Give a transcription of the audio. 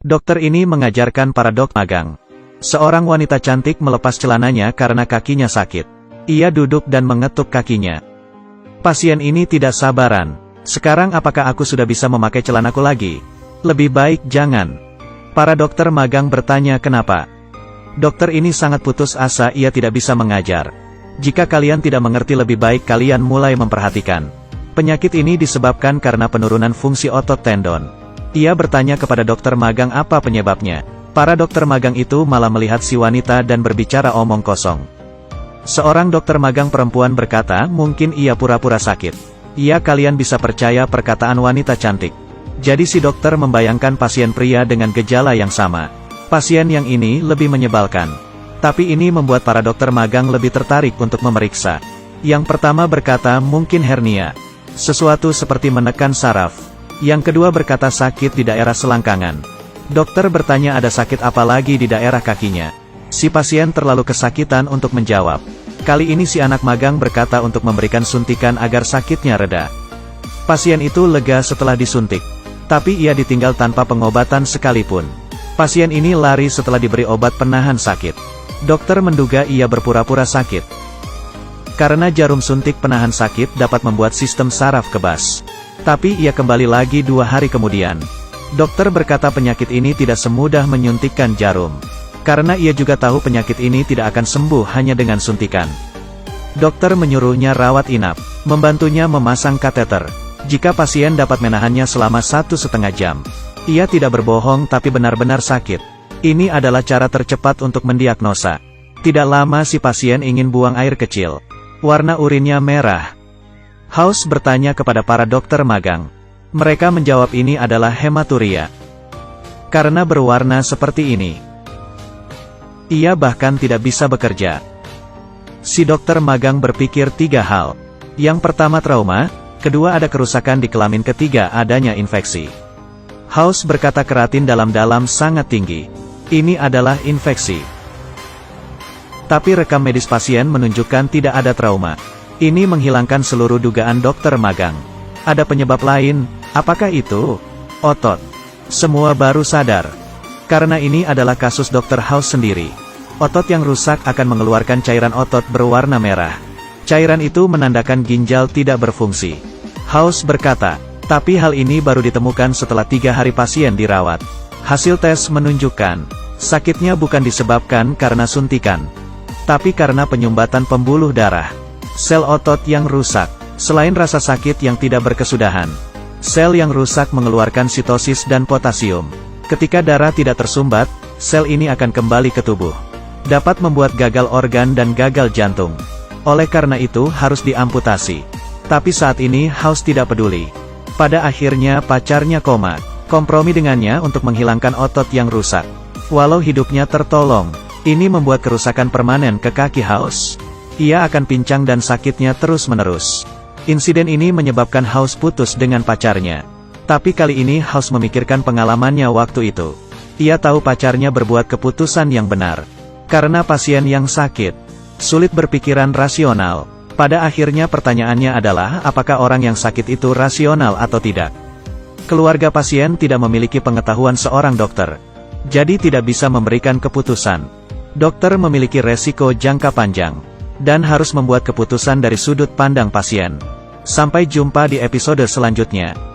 Dokter ini mengajarkan para dok magang. Seorang wanita cantik melepas celananya karena kakinya sakit. Ia duduk dan mengetuk kakinya. Pasien ini tidak sabaran. Sekarang apakah aku sudah bisa memakai celanaku lagi? Lebih baik jangan. Para dokter magang bertanya kenapa. Dokter ini sangat putus asa, ia tidak bisa mengajar. Jika kalian tidak mengerti, lebih baik kalian mulai memperhatikan. Penyakit ini disebabkan karena penurunan fungsi otot tendon. Ia bertanya kepada dokter magang apa penyebabnya. Para dokter magang itu malah melihat si wanita dan berbicara omong kosong. Seorang dokter magang perempuan berkata, mungkin ia pura-pura sakit. Ya, kalian bisa percaya perkataan wanita cantik. Jadi si dokter membayangkan pasien pria dengan gejala yang sama. Pasien yang ini lebih menyebalkan. Tapi ini membuat para dokter magang lebih tertarik untuk memeriksa. Yang pertama berkata mungkin hernia. Sesuatu seperti menekan saraf. Yang kedua berkata sakit di daerah selangkangan. Dokter bertanya ada sakit apa lagi di daerah kakinya. Si pasien terlalu kesakitan untuk menjawab. Kali ini si anak magang berkata untuk memberikan suntikan agar sakitnya reda. Pasien itu lega setelah disuntik. Tapi ia ditinggal tanpa pengobatan sekalipun. Pasien ini lari setelah diberi obat penahan sakit. Dokter menduga ia berpura-pura sakit. Karena jarum suntik penahan sakit dapat membuat sistem saraf kebas. Tapi ia kembali lagi 2 hari kemudian. Dokter berkata penyakit ini tidak semudah menyuntikkan jarum. Karena ia juga tahu penyakit ini tidak akan sembuh hanya dengan suntikan. Dokter menyuruhnya rawat inap, membantunya memasang kateter. Jika pasien dapat menahannya selama 1,5 jam. Ia tidak berbohong tapi benar-benar sakit. Ini adalah cara tercepat untuk mendiagnosa. Tidak lama si pasien ingin buang air kecil. Warna urinnya merah. House bertanya kepada para dokter magang. Mereka menjawab ini adalah hematuria. Karena berwarna seperti ini, ia bahkan tidak bisa bekerja. Si dokter magang berpikir 3 hal. Yang pertama trauma, kedua ada kerusakan di kelamin, ketiga adanya infeksi. House berkata keratin dalam-dalam sangat tinggi. Ini adalah infeksi. Tapi rekam medis pasien menunjukkan tidak ada trauma. Ini menghilangkan seluruh dugaan dokter magang. Ada penyebab lain, apakah itu? Otot. Semua baru sadar. Karena ini adalah kasus Dr. House sendiri. Otot yang rusak akan mengeluarkan cairan otot berwarna merah. Cairan itu menandakan ginjal tidak berfungsi. House berkata, tapi hal ini baru ditemukan setelah 3 hari pasien dirawat. Hasil tes menunjukkan, sakitnya bukan disebabkan karena suntikan, tapi karena penyumbatan pembuluh darah. Sel otot yang rusak. Selain rasa sakit yang tidak berkesudahan, sel yang rusak mengeluarkan sitosis dan potasium. Ketika darah tidak tersumbat, sel ini akan kembali ke tubuh. Dapat membuat gagal organ dan gagal jantung. Oleh karena itu harus diamputasi. Tapi saat ini House tidak peduli. Pada akhirnya pacarnya koma. Kompromi dengannya untuk menghilangkan otot yang rusak. Walau hidupnya tertolong, ini membuat kerusakan permanen ke kaki House. Ia akan pincang dan sakitnya terus-menerus. Insiden ini menyebabkan House putus dengan pacarnya. Tapi kali ini House memikirkan pengalamannya waktu itu. Ia tahu pacarnya berbuat keputusan yang benar. Karena pasien yang sakit, sulit berpikiran rasional. Pada akhirnya pertanyaannya adalah apakah orang yang sakit itu rasional atau tidak. Keluarga pasien tidak memiliki pengetahuan seorang dokter. Jadi tidak bisa memberikan keputusan. Dokter memiliki resiko jangka panjang. Dan harus membuat keputusan dari sudut pandang pasien. Sampai jumpa di episode selanjutnya.